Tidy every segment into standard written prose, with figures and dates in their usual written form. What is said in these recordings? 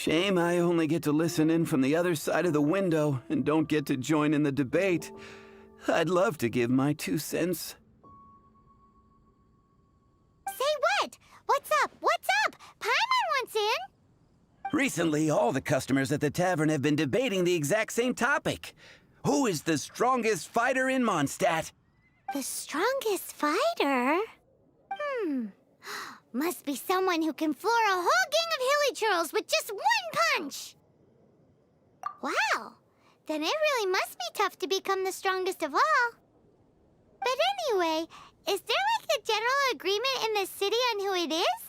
Shame I only get to listen in from the other side of the window and don't get to join in the debate. I'd love to give my 2 cents. Say what? What's up? What's up? Paimon wants in. Recently, all the customers at the tavern have been debating the exact same topic. Who is the strongest fighter in Mondstadt? The strongest fighter? Must be someone who can floor a whole gang of hilly churls with just 1 punch! Wow, then it really must be tough to become the strongest of all. But anyway, is there like a general agreement in the city on who it is,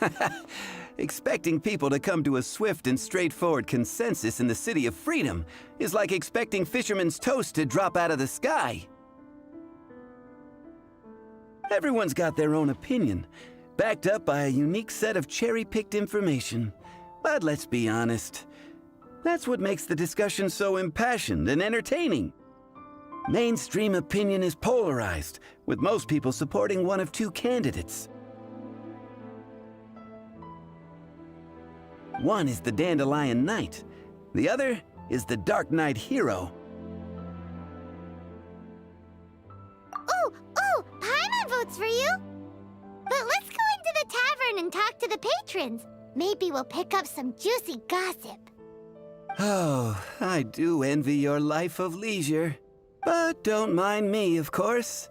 or...? Expecting people to come to a swift and straightforward consensus in the City of Freedom is like expecting fisherman's toast to drop out of the sky. Everyone's got their own opinion, backed up by a unique set of cherry-picked information. But let's be honest, that's what makes the discussion so impassioned and entertaining. Mainstream opinion is polarized, with most people supporting one of 2 candidates. One is the Dandelion Knight, the other is the Dark Knight Hero. Ooh, Paimon votes for you! But let's go into the tavern and talk to the patrons. Maybe we'll pick up some juicy gossip. Oh, I do envy your life of leisure. But don't mind me, of course.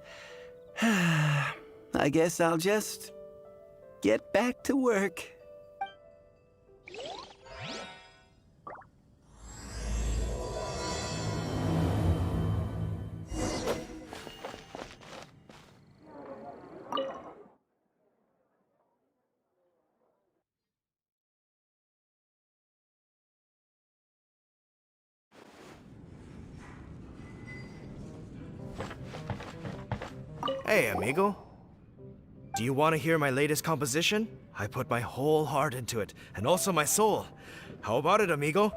I guess I'll just get back to work. Hey, amigo. Do you want to hear my latest composition? I put my whole heart into it, and also my soul. How about it, amigo?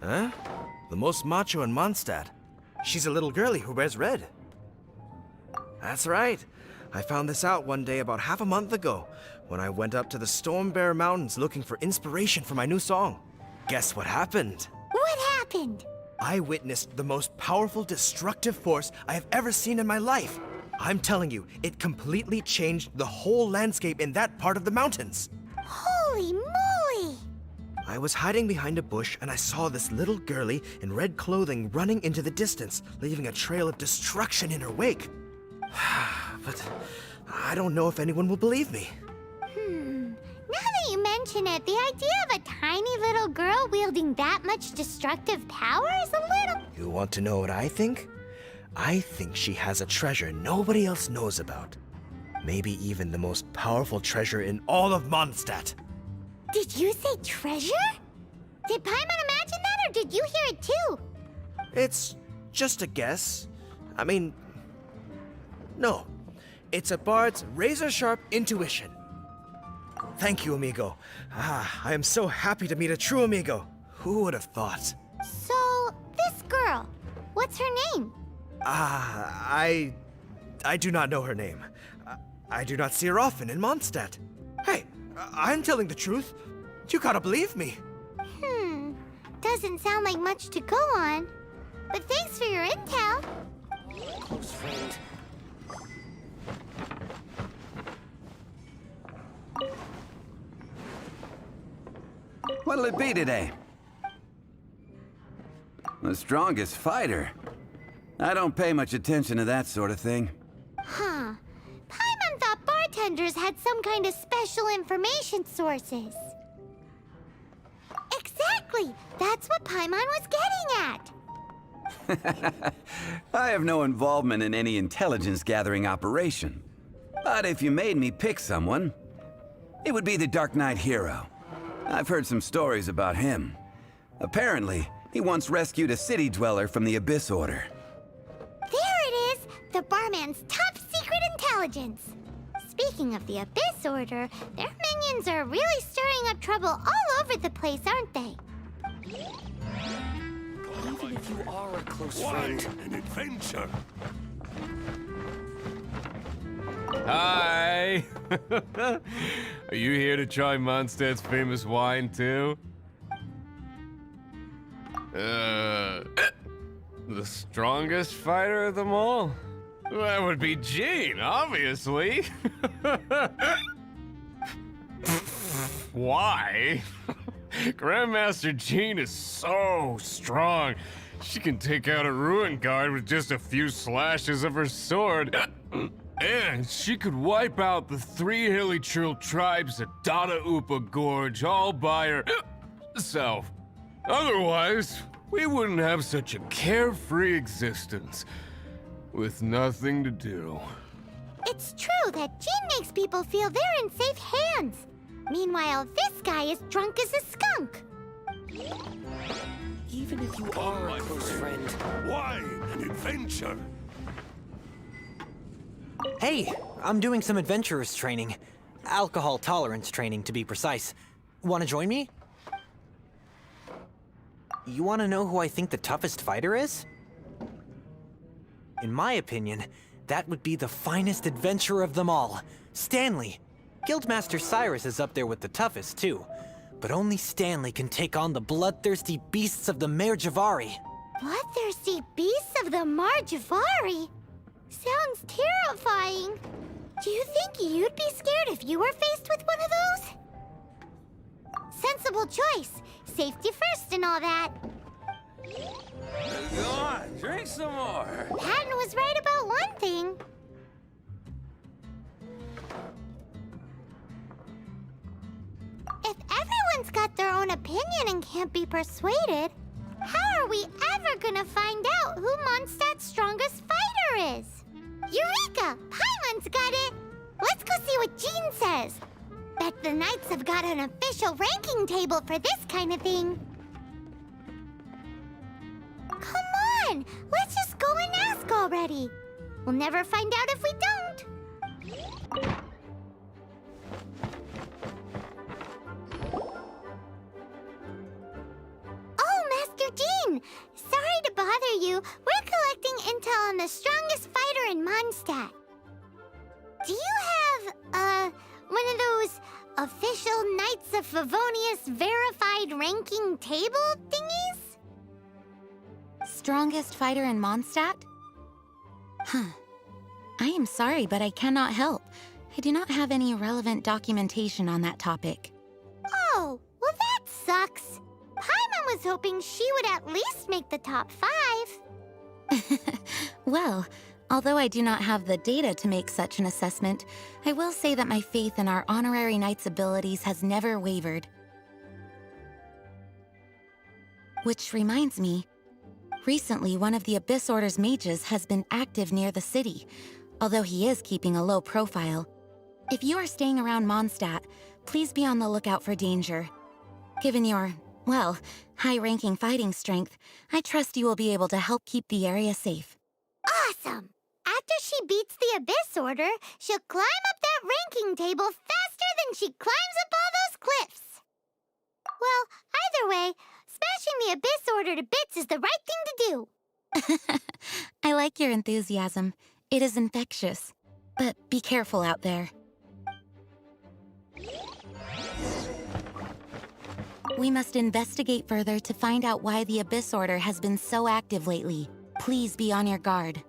Huh? The most macho in Mondstadt. She's a little girlie who wears red. That's right. I found this out one day about half a month ago, when I went up to the Storm Bear Mountains looking for inspiration for my new song. Guess what happened? What happened? I witnessed the most powerful destructive force I have ever seen in my life. I'm telling you, it completely changed the whole landscape in that part of the mountains. Holy moly! I was hiding behind a bush and I saw this little girlie in red clothing running into the distance, leaving a trail of destruction in her wake. But I don't know if anyone will believe me. Now that you mention it, the idea of a tiny little girl wielding that much destructive power is a little... You want to know what I think? I think she has a treasure nobody else knows about. Maybe even the most powerful treasure in all of Mondstadt. Did you say treasure? Did Paimon imagine that, or did you hear it too? It's just a guess. I mean, no. It's a bard's razor-sharp intuition. Thank you, amigo. I am so happy to meet a true amigo. Who would have thought? So, this girl, what's her name? I do not know her name. I do not see her often in Mondstadt. Hey, I'm telling the truth. You gotta believe me. Doesn't sound like much to go on. But thanks for your intel. Close friend. What'll it be today? The strongest fighter? I don't pay much attention to that sort of thing. Huh. Paimon thought bartenders had some kind of special information sources. Exactly! That's what Paimon was getting at! I have no involvement in any intelligence-gathering operation. But if you made me pick someone, it would be the Dark Knight Hero. I've heard some stories about him. Apparently, he once rescued a city dweller from the Abyss Order. There it is! The barman's top secret intelligence! Speaking of the Abyss Order, their minions are really stirring up trouble all over the place, aren't they? Even if you are a close What friend. an adventure! Hi! Are you here to try Mondstadt's famous wine, too? The strongest fighter of them all? That would be Jean, obviously. Why? Grandmaster Jean is so strong. She can take out a ruin guard with just a few slashes of her sword. And she could wipe out the 3 Hilichurl tribes at Dada Upa Gorge all by herself. Otherwise, we wouldn't have such a carefree existence with nothing to do. It's true that Jean makes people feel they're in safe hands. Meanwhile, this guy is drunk as a skunk. Even if you are a close friend. Why an adventure? Hey, I'm doing some adventurers training. Alcohol tolerance training, to be precise. Want to join me? You want to know who I think the toughest fighter is? In my opinion, that would be the finest adventurer of them all, Stanley. Guildmaster Cyrus is up there with the toughest, too. But only Stanley can take on the bloodthirsty beasts of the Mare Javari. Bloodthirsty beasts of the Marjavari? Sounds terrifying. Do you think you'd be scared if you were faced with one of those? Sensible choice. Safety first and all that. Go on, drink some more. Patton was right about one thing. If everyone's got their own opinion and can't be persuaded, how are we ever gonna find out who Mondstadt's strongest fighter is? Eureka! Paimon's got it! Let's go see what Jean says. Bet the Knights have got an official ranking table for this kind of thing. Come on! Let's just go and ask already. We'll never find out if we don't. Oh, Master Jean! Sorry to bother you. We're collecting intel on the strongest fighter in Mondstadt. Do you have, one of those official Knights of Favonius verified ranking table thingies? Strongest fighter in Mondstadt? Huh. I am sorry, but I cannot help. I do not have any relevant documentation on that topic. Oh, well that sucks. Paimon was hoping she would at least make the top 5. Well, although I do not have the data to make such an assessment, I will say that my faith in our honorary knight's abilities has never wavered. Which reminds me, recently one of the Abyss Order's mages has been active near the city, although he is keeping a low profile. If you are staying around Mondstadt, please be on the lookout for danger. Given your, well, high-ranking fighting strength, I trust you will be able to help keep the area safe. Awesome! After she beats the Abyss Order, she'll climb up that ranking table faster than she climbs up all those cliffs. Well, either way, smashing the Abyss Order to bits is the right thing to do. I like your enthusiasm. It is infectious. But be careful out there. We must investigate further to find out why the Abyss Order has been so active lately. Please be on your guard.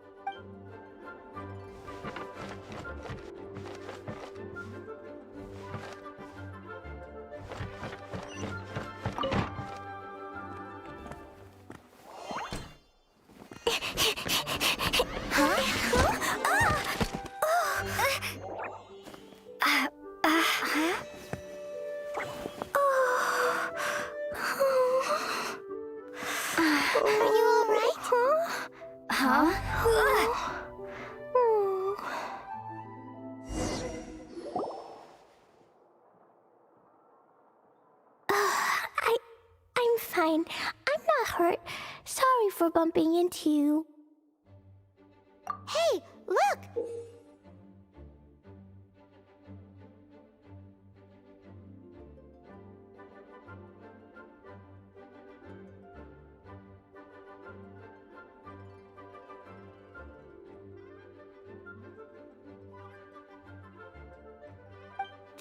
I'm fine. I'm not hurt. Sorry for bumping into you. Hey, look!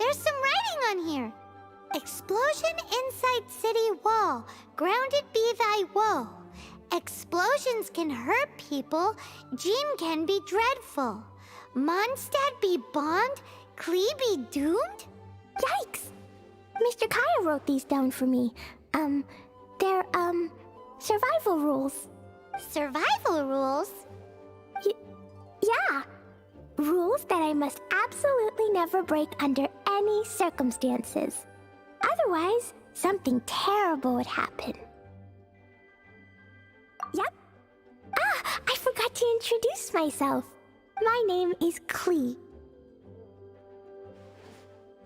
There's some writing on here. Explosion inside city wall. Grounded be thy woe. Explosions can hurt people. Jean can be dreadful. Mondstadt be bombed. Klee be doomed? Yikes! Mr. Kaya wrote these down for me. They're, survival rules. Survival rules? Yeah. Rules that I must absolutely never break under any circumstances. Otherwise, something terrible would happen. Yep. Ah, I forgot to introduce myself. My name is Klee.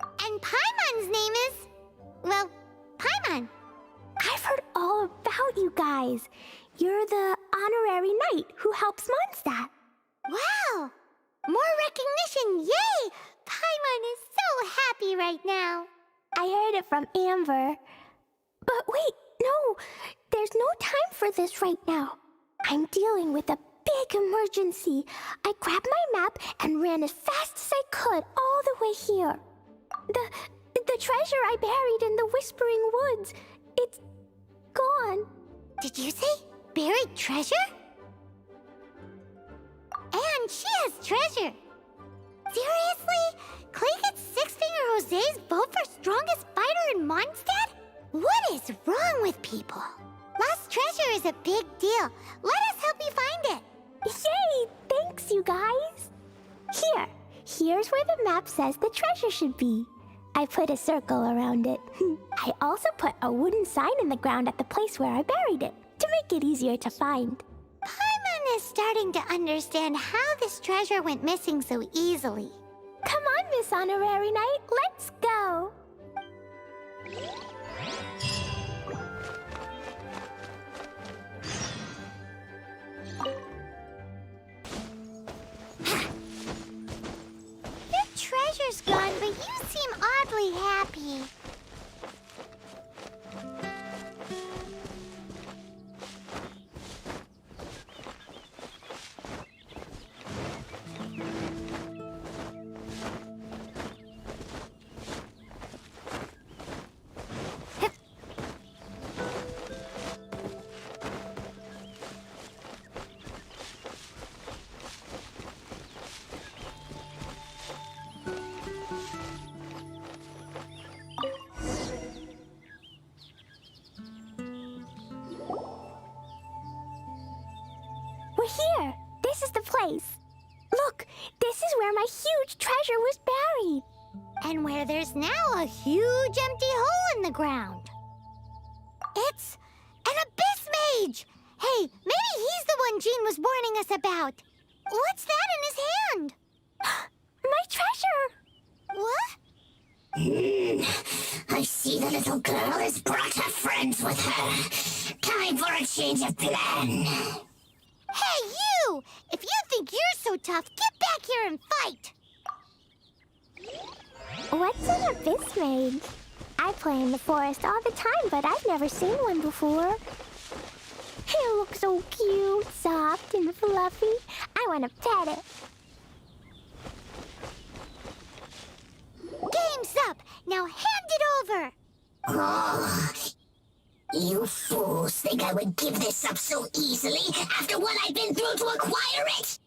And Paimon's name is... well, Paimon. I've heard all about you guys. You're the honorary knight who helps Mondstadt. Wow! More recognition, yay! Paimon is so happy right now. I heard it from Amber. But wait, no, there's no time for this right now. I'm dealing with a big emergency. I grabbed my map and ran as fast as I could all the way here. The treasure I buried in the Whispering Woods, it's gone. Did you say buried treasure? And she has treasure. Seriously? Klee gets Six-Finger Jose's vote for strongest fighter in Mondstadt? What is wrong with people? Lost treasure is a big deal. Let us help you find it. Yay! Thanks, you guys. Here's where the map says the treasure should be. I put a circle around it. I also put a wooden sign in the ground at the place where I buried it, to make it easier to find. Paimon is starting to understand how this treasure went missing so easily. Come on, Miss Honorary Knight, let's go! Your treasure's gone, but you seem oddly happy. We're here! This is the place! Look, this is where my huge treasure was buried! And where there's now a huge empty hole in the ground. It's an Abyss Mage! Hey, maybe he's the one Jean was warning us about. What's that in his hand? My treasure! What? I see the little girl has brought her friends with her. Time for a change of plan. Hey, you! If you think you're so tough, get back here and fight! What's an Abyss Mage? I play in the forest all the time, but I've never seen one before. It looks so cute, soft, and fluffy. I want to pet it. Game's up! Now hand it over! Oh, you fools think I would give this up so easily after what I've been through to acquire it?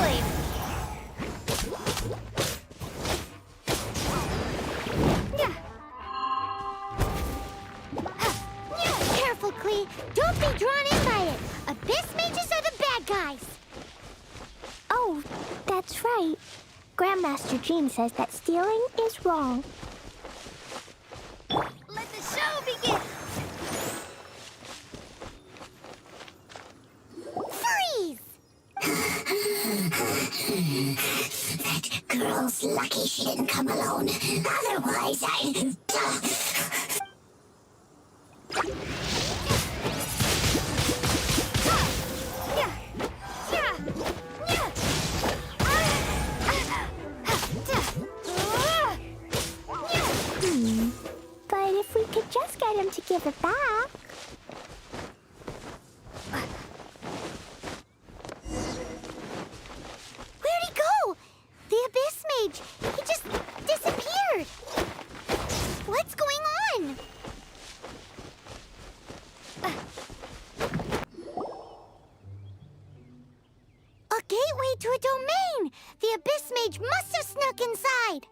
Wait. Careful, Klee. Don't be drawn in by it. Abyss mages are the bad guys. Oh, that's right. Grandmaster Jean says that stealing is wrong. Let the show begin. Freeze! That girl's lucky she didn't come alone. Otherwise, I... But if we could just get him to give it back. stuck inside.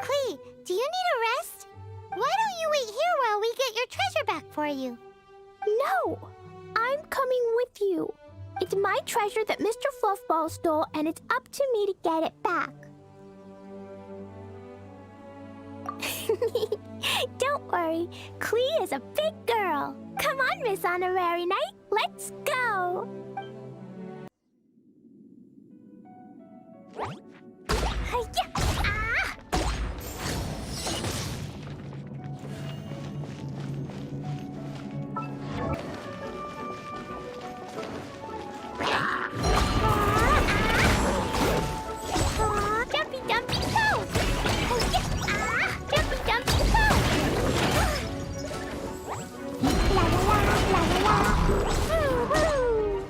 Klee, do you need a rest? Why don't you wait here while we get your treasure back for you? No! I'm coming with you. It's my treasure that Mr. Fluffball stole, and it's up to me to get it back. Don't worry, Klee is a big girl. Come on, Miss Honorary Knight, let's go! Hi-ya! Ah! Dumpy Dumpy Go! Hi-ya! Ah! Dumpy Dumpy Go! La la la la la la! Woo woo!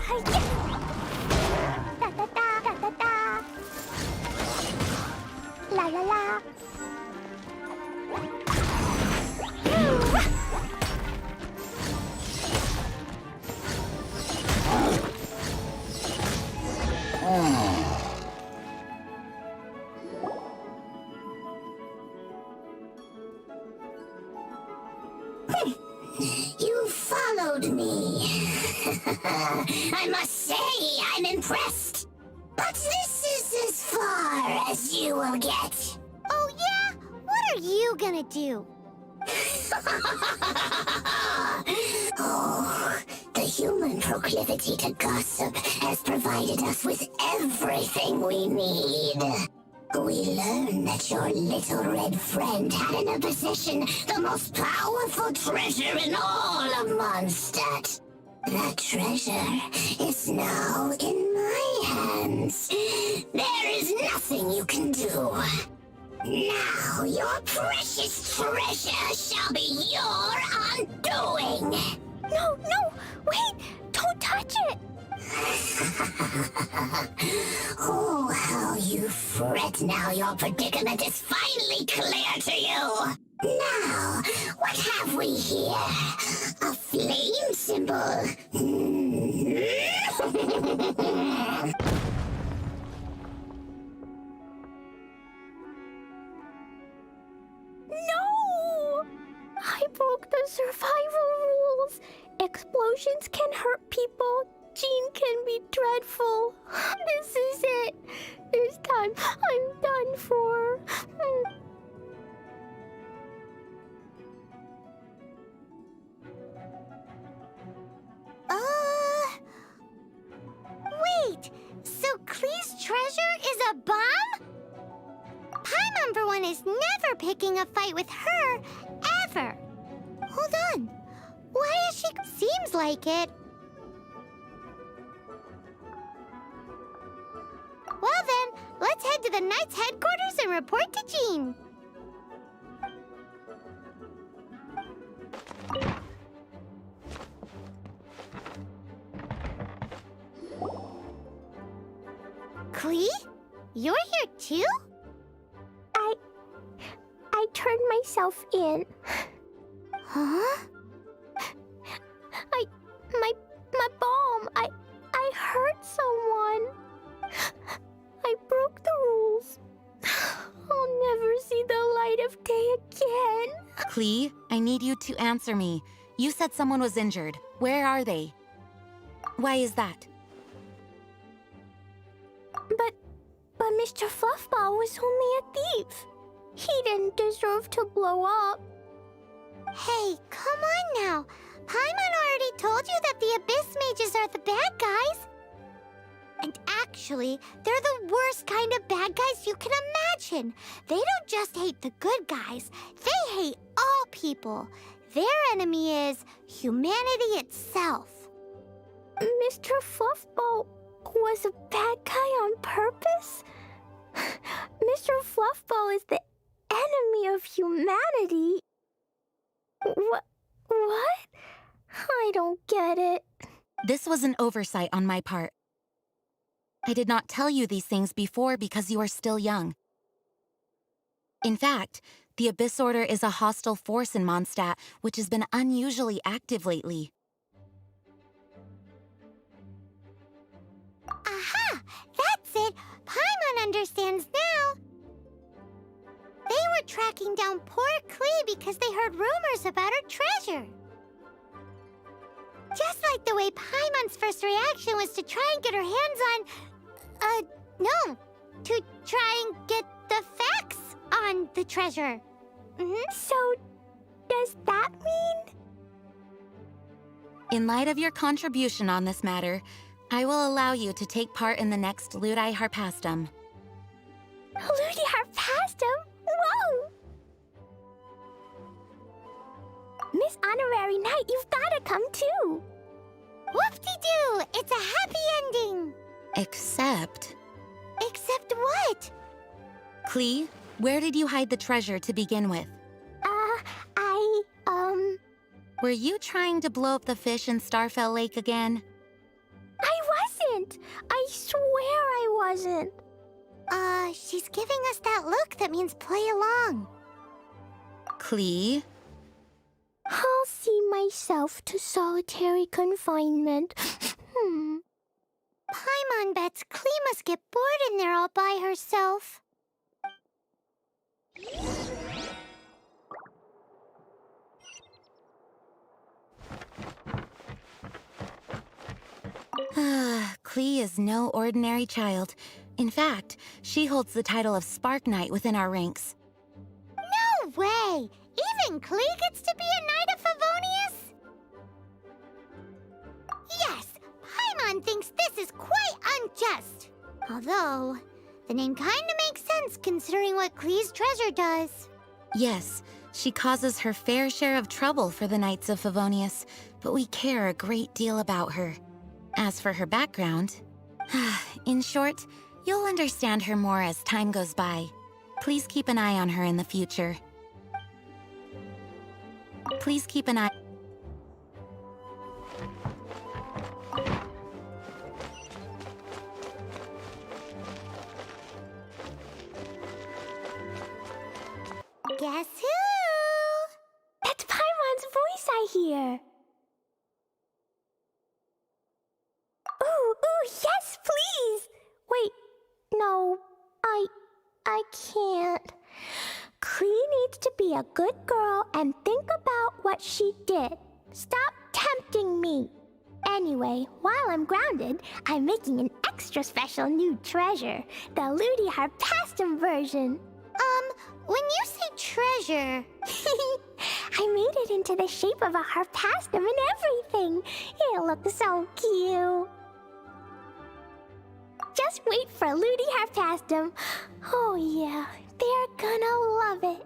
Hi-ya! Da da da da da da! La la la! You followed me. I must say, I'm impressed. But this is as far as you will get. Oh yeah? What are you gonna do? Oh, the human proclivity to gossip has provided us with everything we need. We learned that your little red friend had in her possession the most powerful treasure in all of Mondstadt. That treasure is now in my hands. There is nothing you can do. Now your precious treasure shall be your undoing. No, no, wait! Don't touch it! Oh, how you fret now your predicament is finally clear to you. Now, what have we here? A flame symbol. No! I broke the survival rules. Explosions can hurt people. Jean can be dreadful. This is it. This time, I'm done for. Wait! So Klee's treasure is a bomb? Paimon, for one, is never picking a fight with her, ever. Hold on. Why is she... Seems like it. Well then, let's head to the Knight's headquarters and report to Jean. Klee? You're here too? I turned myself in. Huh? My bomb. I hurt someone. I broke the rules. I'll never see the light of day again. Klee, I need you to answer me. You said someone was injured. Where are they? Why is that? But Mr. Fluffball was only a thief. He didn't deserve to blow up. Hey, come on now. Paimon already told you that the Abyss Mages are the bad guys. And actually, they're the worst kind of bad guys you can imagine. They don't just hate the good guys. They hate all people. Their enemy is humanity itself. Mr. Fluffball was a bad guy on purpose? Mr. Fluffball is the enemy of humanity? What? I don't get it. This was an oversight on my part. I did not tell you these things before because you are still young. In fact, The Abyss Order is a hostile force in Mondstadt, which has been unusually active lately. Aha! That's it! Paimon understands now! They were tracking down poor Klee because they heard rumors about her treasure. Just like the way Paimon's first reaction was to try and get her hands on... no. To try and get the facts on the treasure. So, does that mean? In light of your contribution on this matter, I will allow you to take part in the next Ludi Harpastum. Ludi Harpastum? Whoa! Miss Honorary Knight, you've gotta come too! Whoop-de-doo! It's a happy ending! Except... Except what? Klee, where did you hide the treasure to begin with? Were Were you trying to blow up the fish in Starfell Lake again? I wasn't! I swear I wasn't! She's giving us that look that means play along. Klee? I'll see myself to solitary confinement. Paimon bets Klee must get bored in there all by herself. Klee is no ordinary child. In fact, she holds the title of Spark Knight within our ranks. No way! Even Klee gets to be a Knight of Favonius? Yes, Paimon thinks this is quite unjust. Although, the name kinda makes sense considering what Klee's treasure does. Yes, she causes her fair share of trouble for the Knights of Favonius, but we care a great deal about her. As for her background, in short, you'll understand her more as time goes by. Please keep an eye on her in the future. Please keep an eye... Guess who? That's Paimon's voice I hear! Ooh, yes, please! Wait, no, I can't. Klee needs to be a good girl and think about what she did. Stop tempting me. Anyway, while I'm grounded, I'm making an extra special new treasure, the Ludi Harpastum version. When you say treasure... I made it into the shape of a harpastum and everything. It looks so cute. Just wait for Ludi Harpastum. Oh yeah, they're gonna love it.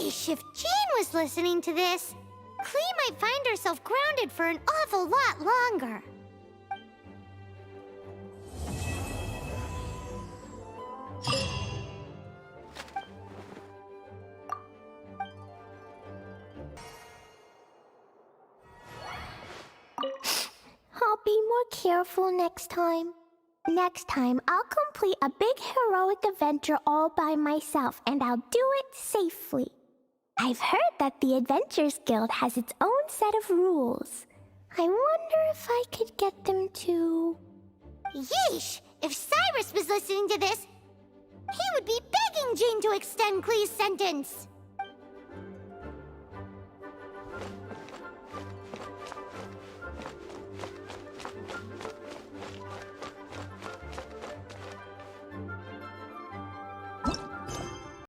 Yeesh, if Jean was listening to this, Klee might find herself grounded for an awful lot longer. I'll be more careful next time. Next time, I'll complete a big heroic adventure all by myself, and I'll do it safely. I've heard that the Adventures Guild has its own set of rules. I wonder if I could get them to... Yeesh! If Cyrus was listening to this, he would be begging Jane to extend Klee's sentence.